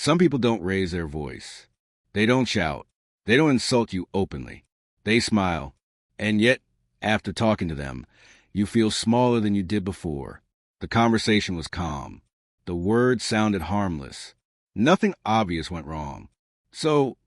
Some people don't raise their voice. They don't shout. They don't insult you openly. They smile. And yet, after talking to them, you feel smaller than you did before. The conversation was calm. The words sounded harmless. Nothing obvious went wrong. So,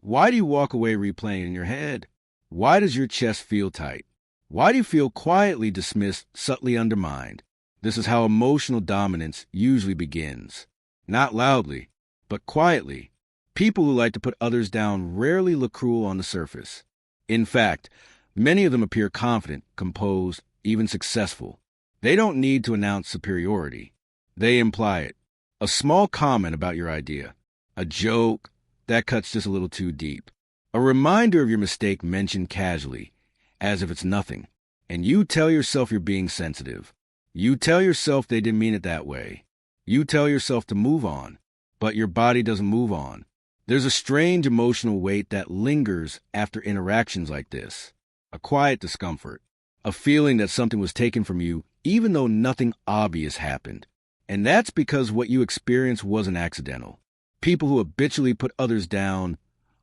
why do you walk away replaying in your head? Why does your chest feel tight? Why do you feel quietly dismissed, subtly undermined? This is how emotional dominance usually begins. Not loudly, but quietly. People who like to put others down rarely look cruel on the surface. In fact, many of them appear confident, composed, even successful. They don't need to announce superiority. They imply it. A small comment about your idea. A joke that cuts just a little too deep. A reminder of your mistake mentioned casually, as if it's nothing. And you tell yourself you're being sensitive. You tell yourself they didn't mean it that way. You tell yourself to move on, but your body doesn't move on. There's a strange emotional weight that lingers after interactions like this. A quiet discomfort. A feeling that something was taken from you even though nothing obvious happened. And that's because what you experienced wasn't accidental. People who habitually put others down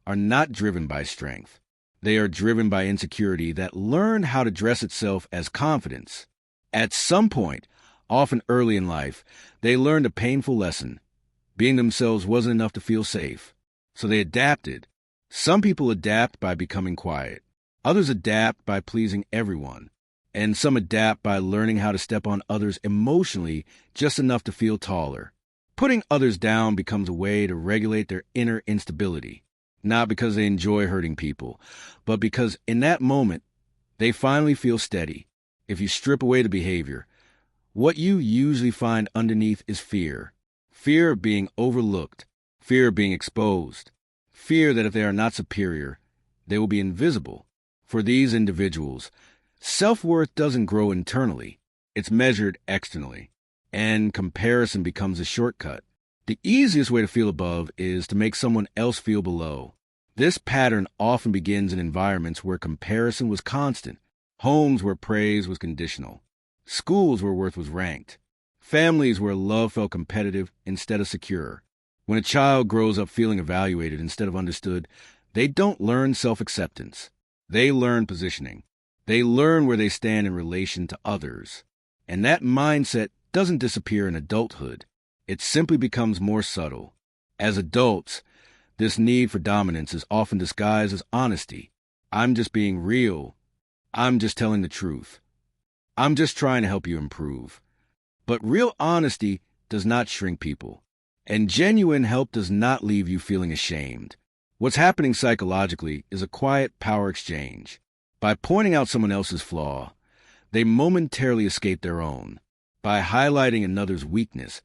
are not driven by strength. They are driven by insecurity that learned how to dress itself as confidence. At some point, often early in life, they learned a painful lesson. Being themselves wasn't enough to feel safe. So they adapted. Some people adapt by becoming quiet. Others adapt by pleasing everyone. And some adapt by learning how to step on others emotionally just enough to feel taller. Putting others down becomes a way to regulate their inner instability. Not because they enjoy hurting people, but because in that moment, they finally feel steady. If you strip away the behavior, what you usually find underneath is fear. Fear of being overlooked. Fear of being exposed. Fear that if they are not superior, they will be invisible. For these individuals, self-worth doesn't grow internally. It's measured externally. And comparison becomes a shortcut. The easiest way to feel above is to make someone else feel below. This pattern often begins in environments where comparison was constant, homes where praise was conditional, schools where worth was ranked, families where love felt competitive instead of secure. When a child grows up feeling evaluated instead of understood, they don't learn self-acceptance. They learn positioning. They learn where they stand in relation to others. And that mindset doesn't disappear in adulthood. It simply becomes more subtle. As adults, this need for dominance is often disguised as honesty. I'm just being real. I'm just telling the truth. I'm just trying to help you improve. But real honesty does not shrink people. And genuine help does not leave you feeling ashamed. What's happening psychologically is a quiet power exchange. By pointing out someone else's flaw, they momentarily escape their own. By highlighting another's weakness,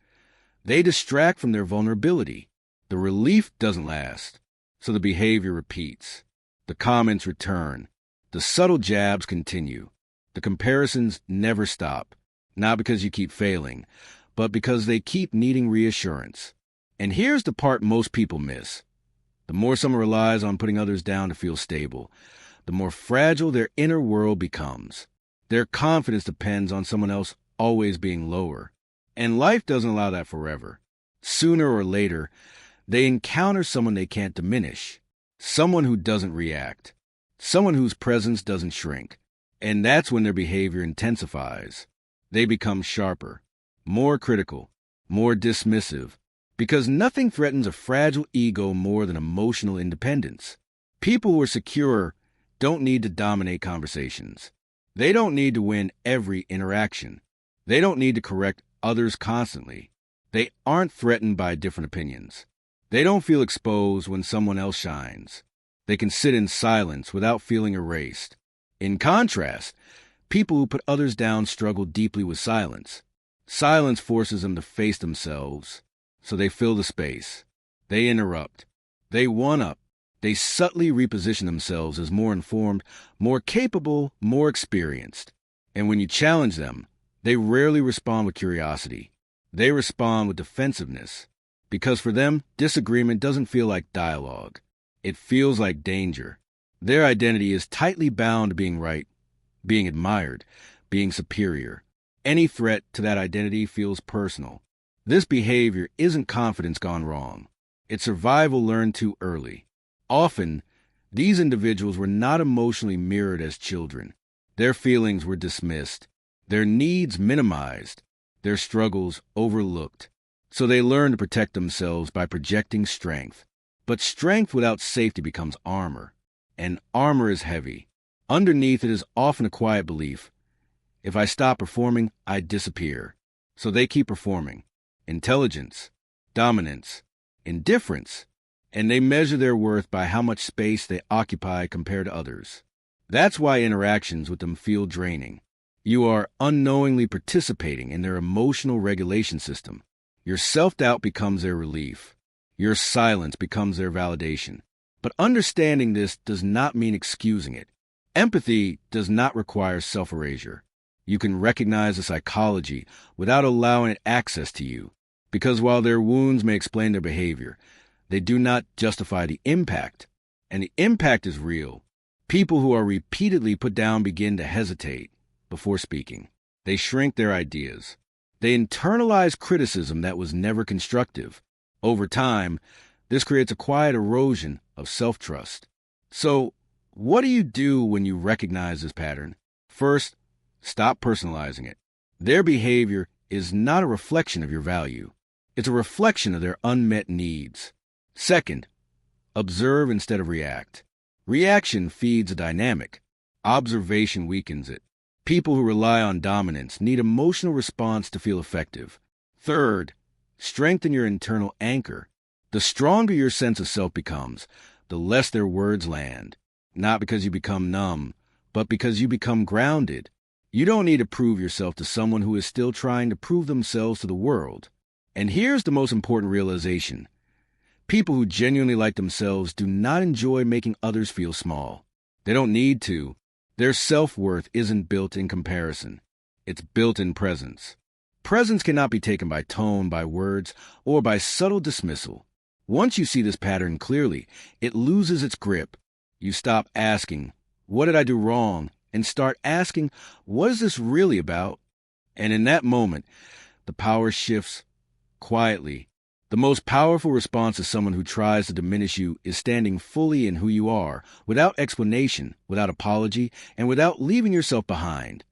they distract from their vulnerability. The relief doesn't last, so the behavior repeats. The comments return. The subtle jabs continue. The comparisons never stop, not because you keep failing, but because they keep needing reassurance. And here's the part most people miss. The more someone relies on putting others down to feel stable, the more fragile their inner world becomes. Their confidence depends on someone else always being lower. And life doesn't allow that forever. Sooner or later, they encounter someone they can't diminish, someone who doesn't react, someone whose presence doesn't shrink. And that's when their behavior intensifies. They become sharper, more critical, more dismissive, because nothing threatens a fragile ego more than emotional independence. People who are secure don't need to dominate conversations. They don't need to win every interaction. They don't need to correct others constantly. They aren't threatened by different opinions. They don't feel exposed when someone else shines. They can sit in silence without feeling erased. In contrast, people who put others down struggle deeply with silence. Silence forces them to face themselves, so they fill the space. They interrupt. They one-up. They subtly reposition themselves as more informed, more capable, more experienced. And when you challenge them, they rarely respond with curiosity. They respond with defensiveness. Because for them, disagreement doesn't feel like dialogue. It feels like danger. Their identity is tightly bound to being right, being admired, being superior. Any threat to that identity feels personal. This behavior isn't confidence gone wrong. It's survival learned too early. Often, these individuals were not emotionally mirrored as children. Their feelings were dismissed, their needs minimized, their struggles overlooked. So they learned to protect themselves by projecting strength. But strength without safety becomes armor, and armor is heavy. Underneath it is often a quiet belief: if I stop performing, I disappear. So they keep performing. Intelligence, dominance, indifference, and they measure their worth by how much space they occupy compared to others. That's why interactions with them feel draining. You are unknowingly participating in their emotional regulation system. Your self-doubt becomes their relief. Your silence becomes their validation. But understanding this does not mean excusing it. Empathy does not require self-erasure. You can recognize the psychology without allowing it access to you. Because while their wounds may explain their behavior, they do not justify the impact. And the impact is real. People who are repeatedly put down begin to hesitate before speaking. They shrink their ideas. They internalize criticism that was never constructive. Over time, this creates a quiet erosion of self-trust. So, what do you do when you recognize this pattern? First, stop personalizing it. Their behavior is not a reflection of your value. It's a reflection of their unmet needs. Second, observe instead of react. Reaction feeds a dynamic. Observation weakens it. People who rely on dominance need emotional response to feel effective. Third, strengthen your internal anchor. The stronger your sense of self becomes, the less their words land. Not because you become numb, but because you become grounded. You don't need to prove yourself to someone who is still trying to prove themselves to the world. And here's the most important realization. People who genuinely like themselves do not enjoy making others feel small. They don't need to. Their self-worth isn't built in comparison. It's built in presence. Presence cannot be taken by tone, by words, or by subtle dismissal. Once you see this pattern clearly, it loses its grip. You stop asking, "What did I do wrong?" and start asking, "What is this really about?" And in that moment, the power shifts quietly. The most powerful response to someone who tries to diminish you is standing fully in who you are, without explanation, without apology, and without leaving yourself behind.